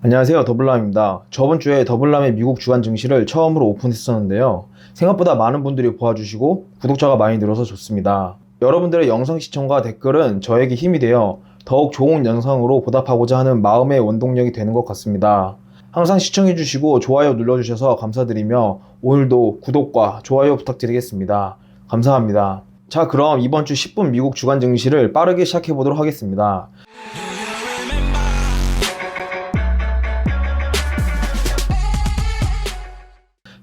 안녕하세요, 더블람입니다. 저번 주에 더블람의 미국 주간 증시를 처음으로 오픈했었는데요. 생각보다 많은 분들이 보아주시고 구독자가 많이 늘어서 좋습니다. 여러분들의 영상 시청과 댓글은 저에게 힘이 되어 더욱 좋은 영상으로 보답하고자 하는 마음의 원동력이 되는 것 같습니다. 항상 시청해주시고 좋아요 눌러주셔서 감사드리며 오늘도 구독과 좋아요 부탁드리겠습니다. 감사합니다. 자, 그럼 이번 주 10분 미국 주간 증시를 빠르게 시작해보도록 하겠습니다.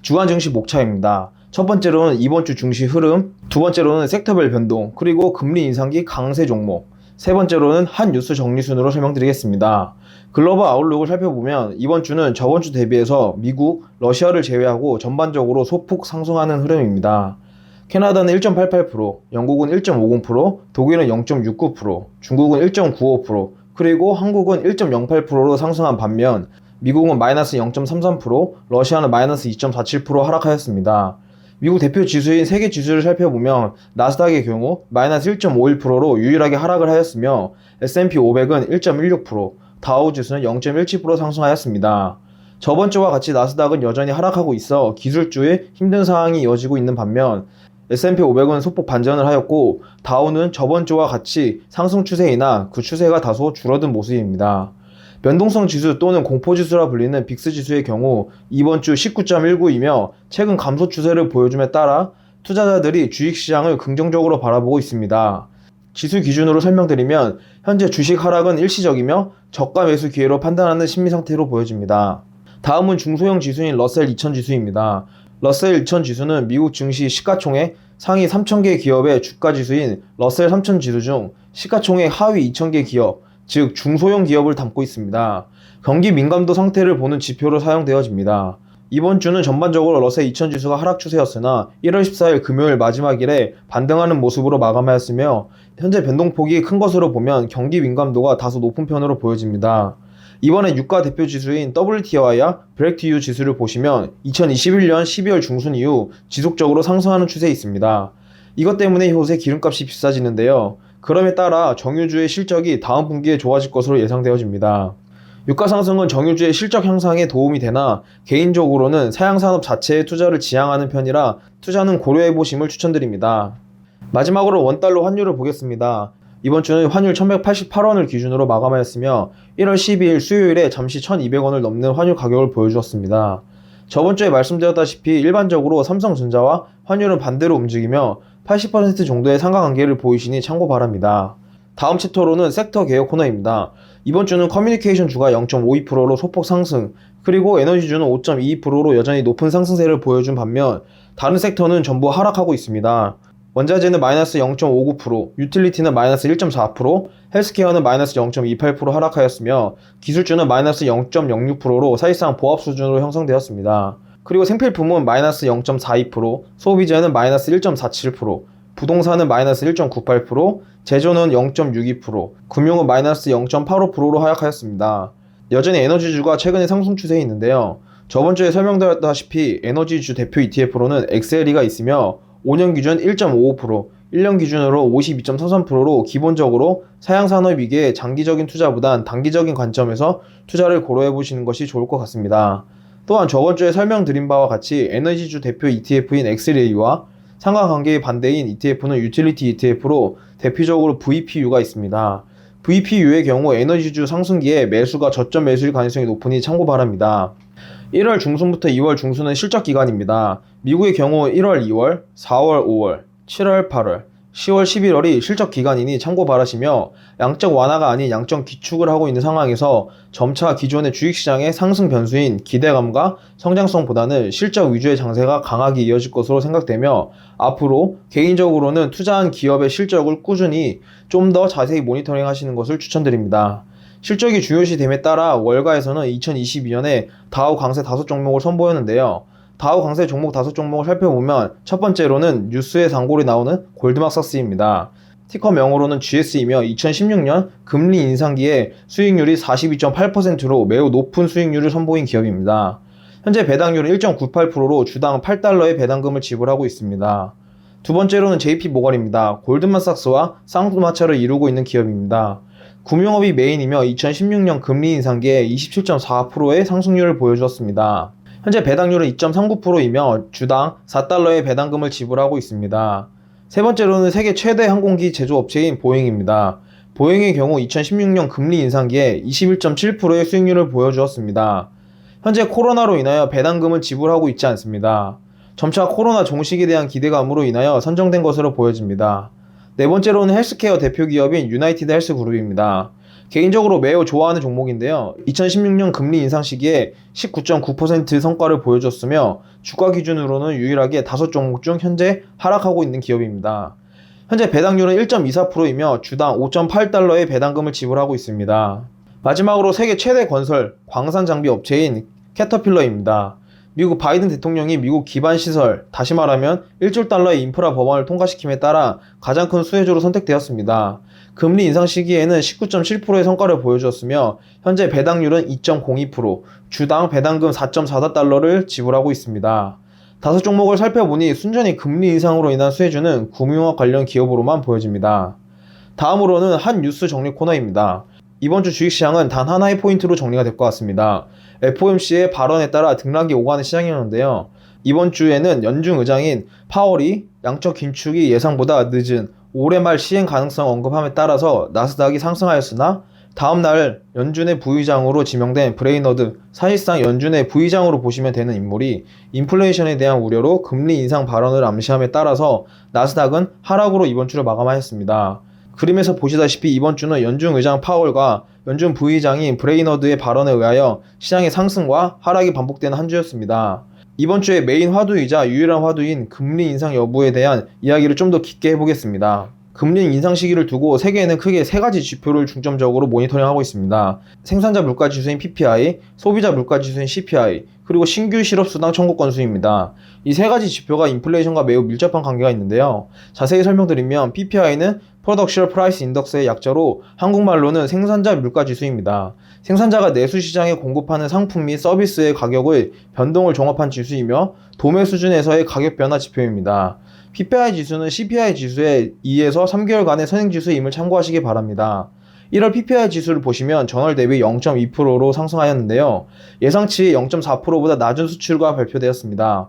주간 증시 목차입니다. 첫 번째로는 이번 주 증시 흐름, 두 번째로는 섹터별 변동, 그리고 금리 인상기 강세 종목, 세 번째로는 한 뉴스 정리 순으로 설명드리겠습니다. 글로벌 아웃룩을 살펴보면 이번 주는 저번 주 대비해서 미국, 러시아를 제외하고 전반적으로 소폭 상승하는 흐름입니다. 캐나다는 1.88%, 영국은 1.50%, 독일은 0.69%, 중국은 1.95%, 그리고 한국은 1.08%로 상승한 반면 미국은 마이너스 0.33%, 러시아는 마이너스 2.47% 하락하였습니다. 미국 대표 지수인 세계 지수를 살펴보면 나스닥의 경우 마이너스 1.51%로 유일하게 하락을 하였으며 S&P 500은 1.16%, 다우지수는 0.17% 상승하였습니다. 저번 주와 같이 나스닥은 여전히 하락하고 있어 기술주의 힘든 상황이 이어지고 있는 반면 S&P 500은 소폭 반전을 하였고 다우는 저번 주와 같이 상승 추세이나 그 추세가 다소 줄어든 모습입니다. 변동성 지수 또는 공포지수라 불리는 빅스 지수의 경우 이번 주 19.19이며 최근 감소 추세를 보여줌에 따라 투자자들이 주식시장을 긍정적으로 바라보고 있습니다. 지수 기준으로 설명드리면 현재 주식 하락은 일시적이며 저가 매수 기회로 판단하는 심리 상태로 보여집니다. 다음은 중소형 지수인 러셀 2000 지수입니다. 러셀 2000 지수는 미국 증시 시가총액 상위 3000개 기업의 주가 지수인 러셀 3000 지수 중 시가총액 하위 2000개 기업, 즉 중소형 기업을 담고 있습니다. 경기 민감도 상태를 보는 지표로 사용되어집니다. 이번 주는 전반적으로 러셀 2000 지수가 하락 추세였으나 1월 14일 금요일 마지막일에 반등하는 모습으로 마감하였으며 현재 변동폭이 큰 것으로 보면 경기 민감도가 다소 높은 편으로 보여집니다. 이번에 유가 대표 지수인 WTI와 브렉티유 지수를 보시면 2021년 12월 중순 이후 지속적으로 상승하는 추세에 있습니다. 이것 때문에 요새 기름값이 비싸지는데요. 그럼에 따라 정유주의 실적이 다음 분기에 좋아질 것으로 예상되어집니다. 유가 상승은 정유주의 실적 향상에 도움이 되나 개인적으로는 사양산업 자체에 투자를 지향하는 편이라 투자는 고려해보심을 추천드립니다. 마지막으로 원달러 환율을 보겠습니다. 이번 주는 환율 1188원을 기준으로 마감하였으며 1월 12일 수요일에 잠시 1200원을 넘는 환율 가격을 보여주었습니다. 저번 주에 말씀드렸다시피 일반적으로 삼성전자와 환율은 반대로 움직이며 80% 정도의 상관관계를 보이시니 참고 바랍니다. 다음 챕터로는 섹터 개요 코너입니다. 이번 주는 커뮤니케이션 주가 0.52%로 소폭 상승, 그리고 에너지주는 5.22%로 여전히 높은 상승세를 보여준 반면 다른 섹터는 전부 하락하고 있습니다. 원자재는 마이너스 0.59%, 유틸리티는 마이너스 1.4%, 헬스케어는 마이너스 0.28% 하락하였으며 기술주는 마이너스 0.06%로 사실상 보합 수준으로 형성되었습니다. 그리고 생필품은 마이너스 0.42%, 소비재는 마이너스 1.47%, 부동산은 마이너스 1.98%, 제조는 0.62%, 금융은 마이너스 0.85%로 하락하였습니다. 여전히 에너지주가 최근에 상승 추세에 있는데요. 저번주에 설명드렸다시피 에너지주 대표 ETF로는 엑셀이가 있으며 5년 기준 1.55%, 1년 기준으로 52.33%로 기본적으로 사양산업이기에 장기적인 투자보단 단기적인 관점에서 투자를 고려해보시는 것이 좋을 것 같습니다. 또한 저번주에 설명드린 바와 같이 에너지주 대표 ETF인 엑셀A와 상관관계의 반대인 ETF는 유틸리티 ETF로 대표적으로 VPU가 있습니다. VPU의 경우 에너지주 상승기에 매수가 저점 매수일 가능성이 높으니 참고 바랍니다. 1월 중순부터 2월 중순은 실적 기간입니다. 미국의 경우 1월, 2월, 4월, 5월, 7월, 8월, 10월, 11월이 실적 기간이니 참고 바라시며 양적 완화가 아닌 양적 기축을 하고 있는 상황에서 점차 기존의 주식시장의 상승 변수인 기대감과 성장성보다는 실적 위주의 장세가 강하게 이어질 것으로 생각되며 앞으로 개인적으로는 투자한 기업의 실적을 꾸준히 좀 더 자세히 모니터링 하시는 것을 추천드립니다. 실적이 중요시됨에 따라 월가에서는 2022년에 다우 강세 5종목을 선보였는데요. 다우 강세 종목 5종목을 살펴보면 첫 번째로는 뉴스에 단골이 나오는 골드만삭스입니다. 티커 명으로는 GS이며 2016년 금리 인상기에 수익률이 42.8%로 매우 높은 수익률을 선보인 기업입니다. 현재 배당률은 1.98%로 주당 8달러의 배당금을 지불하고 있습니다. 두 번째로는 JP모건입니다. 골드만삭스와 쌍두마차를 이루고 있는 기업입니다. 금융업이 메인이며 2016년 금리 인상기에 27.4%의 상승률을 보여주었습니다. 현재 배당률은 2.39%이며 주당 4달러의 배당금을 지불하고 있습니다. 세 번째로는 세계 최대 항공기 제조업체인 보잉입니다. 보잉의 경우 2016년 금리 인상기에 21.7%의 수익률을 보여주었습니다. 현재 코로나로 인하여 배당금을 지불하고 있지 않습니다. 점차 코로나 종식에 대한 기대감으로 인하여 선정된 것으로 보여집니다. 네 번째로는 헬스케어 대표 기업인 유나이티드 헬스그룹입니다. 개인적으로 매우 좋아하는 종목인데요. 2016년 금리 인상 시기에 19.9% 성과를 보여줬으며 주가 기준으로는 유일하게 5종목 중 현재 하락하고 있는 기업입니다. 현재 배당률은 1.24%이며 주당 5.8달러의 배당금을 지불하고 있습니다. 마지막으로 세계 최대 건설, 광산 장비 업체인 캐터필러입니다. 미국 바이든 대통령이 미국 기반시설, 다시 말하면 1조 달러의 인프라 법안을 통과시킴에 따라 가장 큰 수혜주로 선택되었습니다. 금리 인상 시기에는 19.7%의 성과를 보여주었으며 현재 배당률은 2.02%, 주당 배당금 4.44달러를 지불하고 있습니다. 5종목을 살펴보니 순전히 금리 인상으로 인한 수혜주는 금융업 관련 기업으로만 보여집니다. 다음으로는 한 뉴스 정리 코너입니다. 이번 주 주식시장은 단 하나의 포인트로 정리가 될 것 같습니다. FOMC의 발언에 따라 등락이 오가는 시장이었는데요. 이번 주에는 연준 의장인 파월이 양적 긴축이 예상보다 늦은 올해 말 시행 가능성 언급함에 따라서 나스닥이 상승하였으나 다음날 연준의 부의장으로 지명된 브레이너드, 사실상 연준의 부의장으로 보시면 되는 인물이 인플레이션에 대한 우려로 금리 인상 발언을 암시함에 따라서 나스닥은 하락으로 이번 주를 마감하였습니다. 그림에서 보시다시피 이번 주는 연준 의장 파월과 연준 부의장인 브레이너드의 발언에 의하여 시장의 상승과 하락이 반복되는 한 주였습니다. 이번 주에 메인 화두이자 유일한 화두인 금리 인상 여부에 대한 이야기를 좀 더 깊게 해보겠습니다. 금리 인상 시기를 두고 세계에는 크게 3가지 지표를 중점적으로 모니터링하고 있습니다. 생산자 물가 지수인 PPI, 소비자 물가 지수인 CPI, 그리고 신규 실업수당 청구 건수입니다. 이 3가지 지표가 인플레이션과 매우 밀접한 관계가 있는데요. 자세히 설명드리면 PPI는 Production Price Index의 약자로 한국말로는 생산자 물가 지수입니다. 생산자가 내수시장에 공급하는 상품 및 서비스의 가격의 변동을 종합한 지수이며 도매 수준에서의 가격 변화 지표입니다. PPI 지수는 CPI 지수의 2에서 3개월간의 선행지수임을 참고하시기 바랍니다. 1월 PPI 지수를 보시면 전월 대비 0.2%로 상승하였는데요. 예상치 0.4%보다 낮은 수치가 발표되었습니다.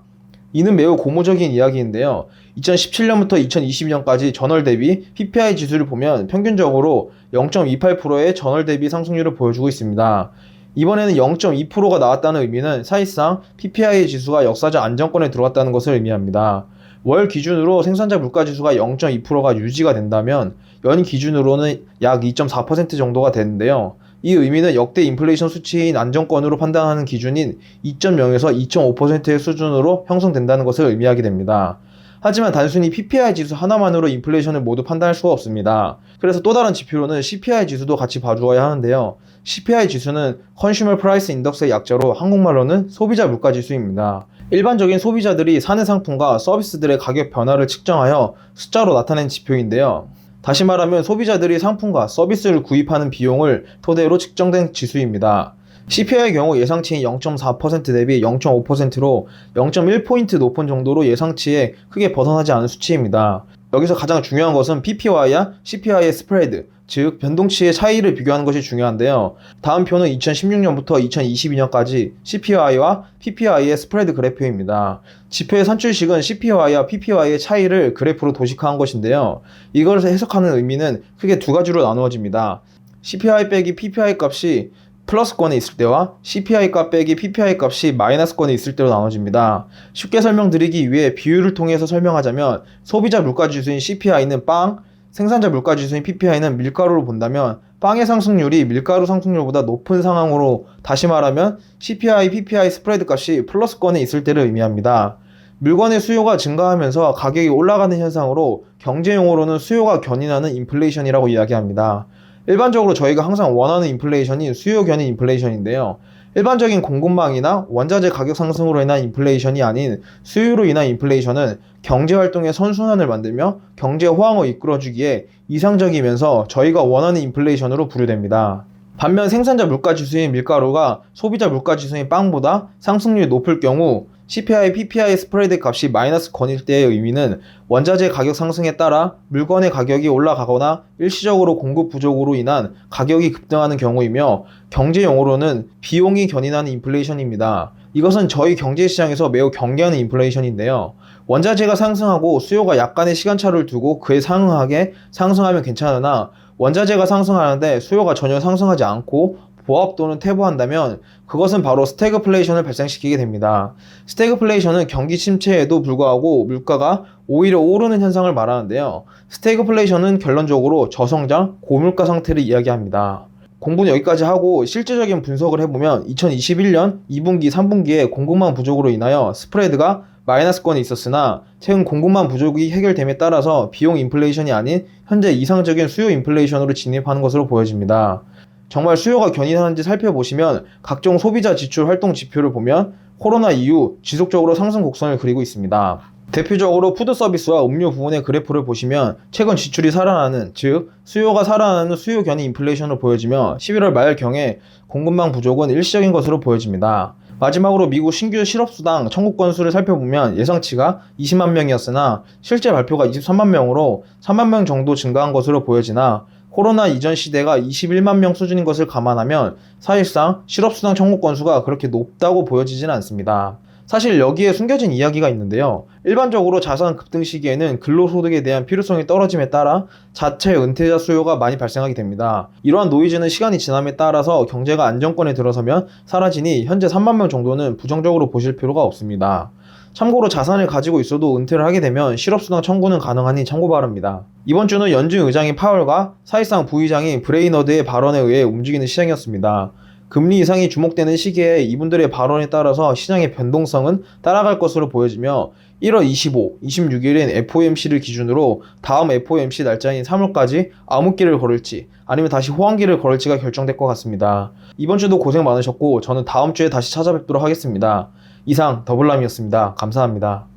이는 매우 고무적인 이야기인데요. 2017년부터 2022년까지 전월 대비 PPI 지수를 보면 평균적으로 0.28%의 전월 대비 상승률을 보여주고 있습니다. 이번에는 0.2%가 나왔다는 의미는 사실상 PPI 지수가 역사적 안정권에 들어갔다는 것을 의미합니다. 월 기준으로 생산자 물가지수가 0.2%가 유지가 된다면 연 기준으로는 약 2.4% 정도가 되는데요. 이 의미는 역대 인플레이션 수치인 안정권으로 판단하는 기준인 2.0에서 2.5%의 수준으로 형성된다는 것을 의미하게 됩니다. 하지만 단순히 PPI 지수 하나만으로 인플레이션을 모두 판단할 수가 없습니다. 그래서 또 다른 지표로는 CPI 지수도 같이 봐주어야 하는데요. CPI 지수는 Consumer Price Index의 약자로 한국말로는 소비자 물가 지수입니다. 일반적인 소비자들이 사는 상품과 서비스들의 가격 변화를 측정하여 숫자로 나타낸 지표인데요. 다시 말하면 소비자들이 상품과 서비스를 구입하는 비용을 토대로 측정된 지수입니다. CPI의 경우 예상치인 0.4% 대비 0.5%로 0.1포인트 높은 정도로 예상치에 크게 벗어나지 않은 수치입니다. 여기서 가장 중요한 것은 PPY와 CPI의 스프레드, 즉 변동치의 차이를 비교하는 것이 중요한데요. 다음 표는 2016년부터 2022년까지 CPI와 PPI의 스프레드 그래프입니다. 지표의 산출식은 CPI와 PPI의 차이를 그래프로 도식화한 것인데요. 이걸 해석하는 의미는 크게 2가지로 나누어집니다. CPI 빼기 PPI 값이 플러스권에 있을 때와 CPI 값 빼기 PPI 값이 마이너스권에 있을 때로 나눠집니다. 쉽게 설명드리기 위해 비율을 통해서 설명하자면 소비자 물가지수인 CPI는 빵, 생산자 물가지수인 PPI는 밀가루로 본다면 빵의 상승률이 밀가루 상승률보다 높은 상황으로, 다시 말하면 CPI, PPI 스프레드 값이 플러스권에 있을 때를 의미합니다. 물건의 수요가 증가하면서 가격이 올라가는 현상으로 경제용어로는 수요가 견인하는 인플레이션이라고 이야기합니다. 일반적으로 저희가 항상 원하는 인플레이션이 수요 견인 인플레이션인데요. 일반적인 공급망이나 원자재 가격 상승으로 인한 인플레이션이 아닌 수요로 인한 인플레이션은 경제활동의 선순환을 만들며 경제 호황을 이끌어주기에 이상적이면서 저희가 원하는 인플레이션으로 분류됩니다. 반면 생산자 물가지수인 밀가루가 소비자 물가지수인 빵보다 상승률이 높을 경우 CPI, PPI 스프레드 값이 마이너스 건일 때의 의미는 원자재 가격 상승에 따라 물건의 가격이 올라가거나 일시적으로 공급 부족으로 인한 가격이 급등하는 경우이며 경제 용어로는 비용이 견인하는 인플레이션입니다. 이것은 저희 경제시장에서 매우 경계하는 인플레이션인데요. 원자재가 상승하고 수요가 약간의 시간차를 두고 그에 상응하게 상승하면 괜찮으나 원자재가 상승하는데 수요가 전혀 상승하지 않고 보합 또는 퇴보한다면 그것은 바로 스태그플레이션을 발생시키게 됩니다. 스태그플레이션은 경기 침체에도 불구하고 물가가 오히려 오르는 현상을 말하는데요. 스태그플레이션은 결론적으로 저성장, 고물가 상태를 이야기합니다. 공부는 여기까지 하고 실질적인 분석을 해보면 2021년 2분기, 3분기에 공급망 부족으로 인하여 스프레드가 마이너스권이 있었으나 최근 공급망 부족이 해결됨에 따라서 비용 인플레이션이 아닌 현재 이상적인 수요 인플레이션으로 진입하는 것으로 보여집니다. 정말 수요가 견인하는지 살펴보시면 각종 소비자 지출 활동 지표를 보면 코로나 이후 지속적으로 상승 곡선을 그리고 있습니다. 대표적으로 푸드 서비스와 음료 부분의 그래프를 보시면 최근 지출이 살아나는, 즉 수요가 살아나는 수요 견인 인플레이션으로 보여지며 11월 말경에 공급망 부족은 일시적인 것으로 보여집니다. 마지막으로 미국 신규 실업수당 청구 건수를 살펴보면 예상치가 20만 명이었으나 실제 발표가 23만 명으로 3만 명 정도 증가한 것으로 보여지나 코로나 이전 시대가 21만 명 수준인 것을 감안하면 사실상 실업수당 청구 건수가 그렇게 높다고 보여지진 않습니다. 사실 여기에 숨겨진 이야기가 있는데요. 일반적으로 자산 급등 시기에는 근로소득에 대한 필요성이 떨어짐에 따라 자체 은퇴자 수요가 많이 발생하게 됩니다. 이러한 노이즈는 시간이 지남에 따라서 경제가 안정권에 들어서면 사라지니 현재 3만 명 정도는 부정적으로 보실 필요가 없습니다. 참고로 자산을 가지고 있어도 은퇴를 하게 되면 실업수당 청구는 가능하니 참고 바랍니다. 이번 주는 연준 의장인 파월과 사실상 부의장인 브레이너드의 발언에 의해 움직이는 시장이었습니다. 금리 인상이 주목되는 시기에 이분들의 발언에 따라서 시장의 변동성은 따라갈 것으로 보여지며 1월 25, 26일인 FOMC를 기준으로 다음 FOMC 날짜인 3월까지 암흑기를 걸을지 아니면 다시 호황기를 걸을지가 결정될 것 같습니다. 이번 주도 고생 많으셨고 저는 다음 주에 다시 찾아뵙도록 하겠습니다. 이상 더블람이었습니다. 감사합니다.